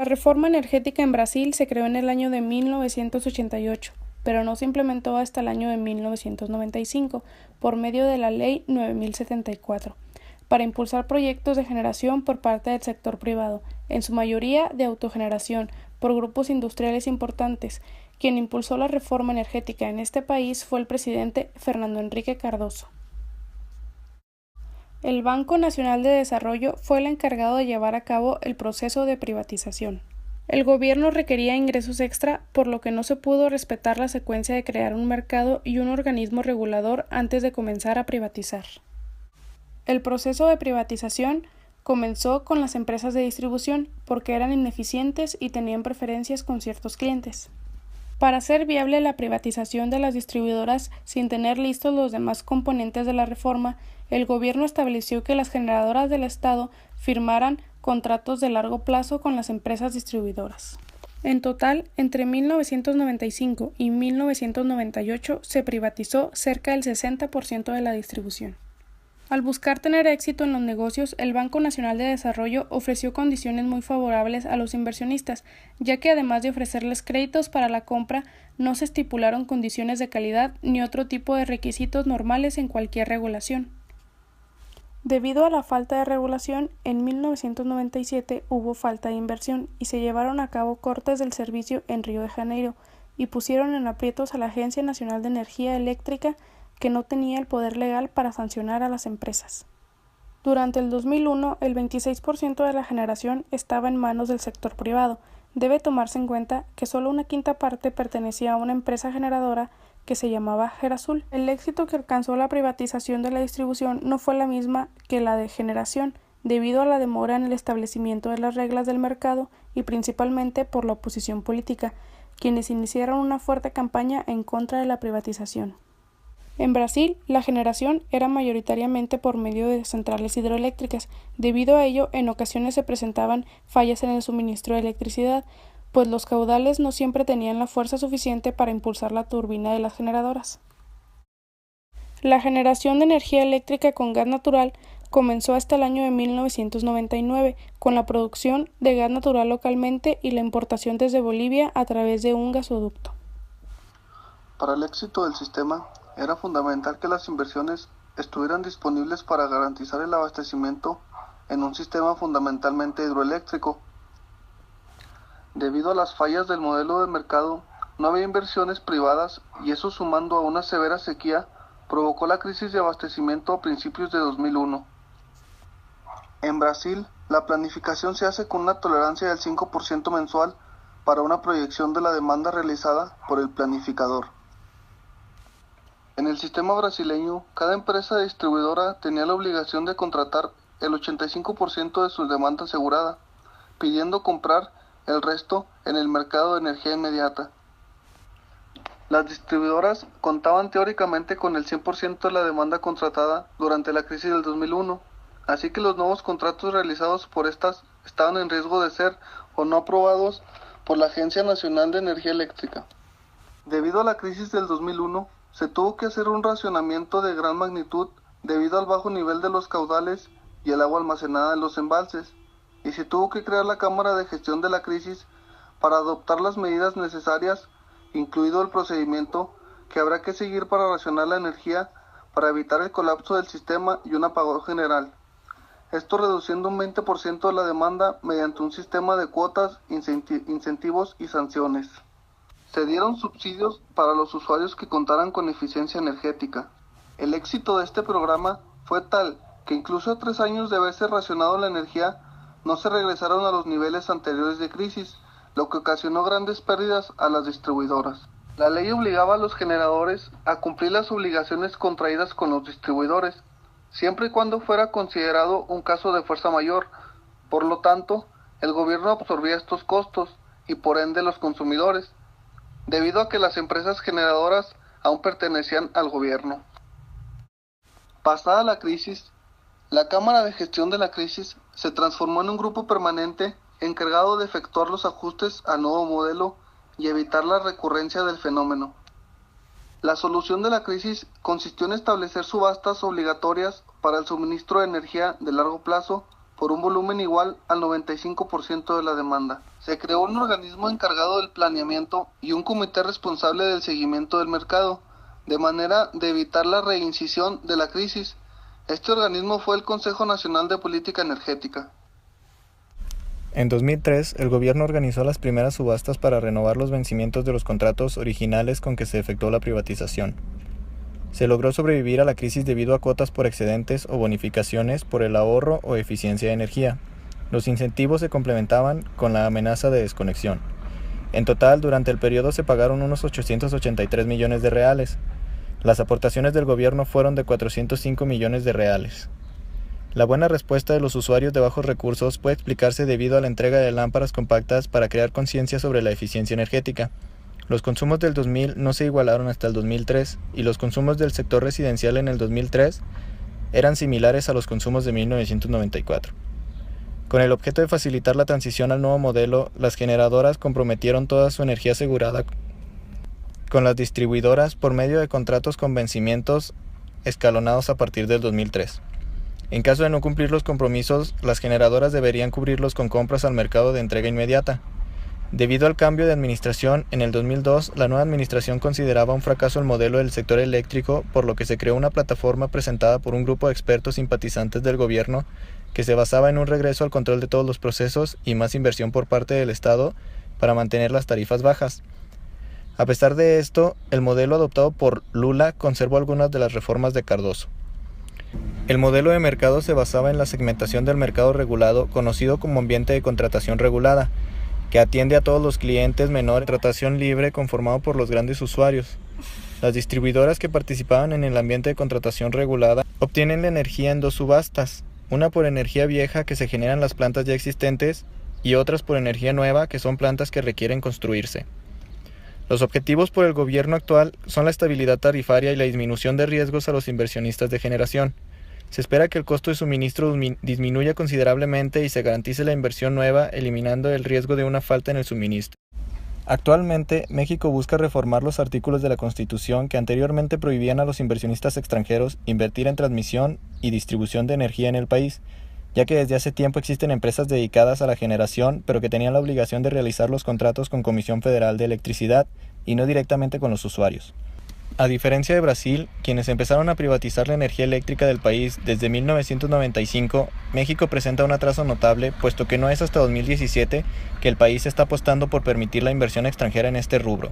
La reforma energética en Brasil se creó en el año de 1988, pero no se implementó hasta el año de 1995, por medio de la Ley 9074, para impulsar proyectos de generación por parte del sector privado, en su mayoría de autogeneración, por grupos industriales importantes. Quien impulsó la reforma energética en este país fue el presidente Fernando Henrique Cardoso. El Banco Nacional de Desarrollo fue el encargado de llevar a cabo el proceso de privatización. El gobierno requería ingresos extra, por lo que no se pudo respetar la secuencia de crear un mercado y un organismo regulador antes de comenzar a privatizar. El proceso de privatización comenzó con las empresas de distribución, porque eran ineficientes y tenían preferencias con ciertos clientes. Para hacer viable la privatización de las distribuidoras sin tener listos los demás componentes de la reforma, el gobierno estableció que las generadoras del Estado firmaran contratos de largo plazo con las empresas distribuidoras. En total, entre 1995 y 1998 se privatizó cerca del 60% de la distribución. Al buscar tener éxito en los negocios, el Banco Nacional de Desarrollo ofreció condiciones muy favorables a los inversionistas, ya que además de ofrecerles créditos para la compra, no se estipularon condiciones de calidad ni otro tipo de requisitos normales en cualquier regulación. Debido a la falta de regulación, en 1997 hubo falta de inversión y se llevaron a cabo cortes del servicio en Río de Janeiro y pusieron en aprietos a la Agencia Nacional de Energía Eléctrica, que no tenía el poder legal para sancionar a las empresas. Durante el 2001, el 26% de la generación estaba en manos del sector privado. Debe tomarse en cuenta que solo una quinta parte pertenecía a una empresa generadora que se llamaba Gerasul. El éxito que alcanzó la privatización de la distribución no fue la misma que la de generación, debido a la demora en el establecimiento de las reglas del mercado y principalmente por la oposición política, quienes iniciaron una fuerte campaña en contra de la privatización. En Brasil, la generación era mayoritariamente por medio de centrales hidroeléctricas. Debido a ello, en ocasiones se presentaban fallas en el suministro de electricidad, pues los caudales no siempre tenían la fuerza suficiente para impulsar la turbina de las generadoras. La generación de energía eléctrica con gas natural comenzó hasta el año de 1999, con la producción de gas natural localmente y la importación desde Bolivia a través de un gasoducto. Para el éxito del sistema, era fundamental que las inversiones estuvieran disponibles para garantizar el abastecimiento en un sistema fundamentalmente hidroeléctrico. Debido a las fallas del modelo de mercado, no había inversiones privadas y eso, sumando a una severa sequía, provocó la crisis de abastecimiento a principios de 2001. En Brasil, la planificación se hace con una tolerancia del 5% mensual para una proyección de la demanda realizada por el planificador. En el sistema brasileño, cada empresa distribuidora tenía la obligación de contratar el 85% de su demanda asegurada, pidiendo comprar el resto en el mercado de energía inmediata. Las distribuidoras contaban teóricamente con el 100% de la demanda contratada durante la crisis del 2001, así que los nuevos contratos realizados por estas estaban en riesgo de ser o no aprobados por la Agencia Nacional de Energía Eléctrica. Debido a la crisis del 2001, se tuvo que hacer un racionamiento de gran magnitud debido al bajo nivel de los caudales y el agua almacenada en los embalses, y se tuvo que crear la Cámara de Gestión de la Crisis para adoptar las medidas necesarias, incluido el procedimiento que habrá que seguir para racionar la energía para evitar el colapso del sistema y un apagón general. Esto reduciendo un 20% de la demanda mediante un sistema de cuotas, incentivos y sanciones. Se dieron subsidios para los usuarios que contaran con eficiencia energética. El éxito de este programa fue tal que incluso a 3 años de haberse racionado la energía, no se regresaron a los niveles anteriores de crisis, lo que ocasionó grandes pérdidas a las distribuidoras. La ley obligaba a los generadores a cumplir las obligaciones contraídas con los distribuidores, siempre y cuando fuera considerado un caso de fuerza mayor. Por lo tanto, el gobierno absorbía estos costos y por ende los consumidores, debido a que las empresas generadoras aún pertenecían al gobierno. Pasada la crisis, la Cámara de Gestión de la Crisis se transformó en un grupo permanente encargado de efectuar los ajustes al nuevo modelo y evitar la recurrencia del fenómeno. La solución de la crisis consistió en establecer subastas obligatorias para el suministro de energía de largo plazo por un volumen igual al 95% de la demanda. Se creó un organismo encargado del planeamiento y un comité responsable del seguimiento del mercado, de manera de evitar la reincisión de la crisis. Este organismo fue el Consejo Nacional de Política Energética. En 2003, el gobierno organizó las primeras subastas para renovar los vencimientos de los contratos originales con que se efectuó la privatización. Se logró sobrevivir a la crisis debido a cuotas por excedentes o bonificaciones por el ahorro o eficiencia de energía. Los incentivos se complementaban con la amenaza de desconexión. En total, durante el periodo se pagaron unos 883 millones de reales. Las aportaciones del gobierno fueron de 405 millones de reales. La buena respuesta de los usuarios de bajos recursos puede explicarse debido a la entrega de lámparas compactas para crear conciencia sobre la eficiencia energética. Los consumos del 2000 no se igualaron hasta el 2003 y los consumos del sector residencial en el 2003 eran similares a los consumos de 1994. Con el objeto de facilitar la transición al nuevo modelo, las generadoras comprometieron toda su energía asegurada con las distribuidoras por medio de contratos con vencimientos escalonados a partir del 2003. En caso de no cumplir los compromisos, las generadoras deberían cubrirlos con compras al mercado de entrega inmediata. Debido al cambio de administración, en el 2002, la nueva administración consideraba un fracaso el modelo del sector eléctrico, por lo que se creó una plataforma presentada por un grupo de expertos simpatizantes del gobierno que se basaba en un regreso al control de todos los procesos y más inversión por parte del Estado para mantener las tarifas bajas. A pesar de esto, el modelo adoptado por Lula conservó algunas de las reformas de Cardoso. El modelo de mercado se basaba en la segmentación del mercado regulado, conocido como ambiente de contratación regulada, que atiende a todos los clientes menores, contratación libre conformado por los grandes usuarios. Las distribuidoras que participaban en el ambiente de contratación regulada obtienen la energía en dos subastas, una por energía vieja que se generan las plantas ya existentes y otras por energía nueva que son plantas que requieren construirse. Los objetivos por el gobierno actual son la estabilidad tarifaria y la disminución de riesgos a los inversionistas de generación. Se espera que el costo de suministro disminuya considerablemente y se garantice la inversión nueva, eliminando el riesgo de una falta en el suministro. Actualmente, México busca reformar los artículos de la Constitución que anteriormente prohibían a los inversionistas extranjeros invertir en transmisión y distribución de energía en el país, ya que desde hace tiempo existen empresas dedicadas a la generación, pero que tenían la obligación de realizar los contratos con Comisión Federal de Electricidad y no directamente con los usuarios. A diferencia de Brasil, quienes empezaron a privatizar la energía eléctrica del país desde 1995, México presenta un atraso notable, puesto que no es hasta 2017 que el país está apostando por permitir la inversión extranjera en este rubro.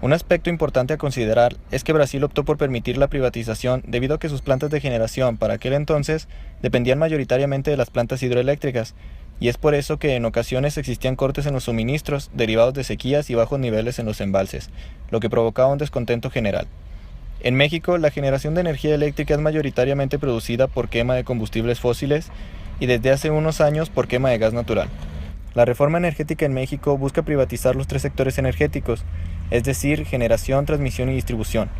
Un aspecto importante a considerar es que Brasil optó por permitir la privatización debido a que sus plantas de generación para aquel entonces dependían mayoritariamente de las plantas hidroeléctricas, y es por eso que en ocasiones existían cortes en los suministros derivados de sequías y bajos niveles en los embalses, lo que provocaba un descontento general. En México, la generación de energía eléctrica es mayoritariamente producida por quema de combustibles fósiles y desde hace unos años por quema de gas natural. La reforma energética en México busca privatizar los tres sectores energéticos, es decir, generación, transmisión y distribución,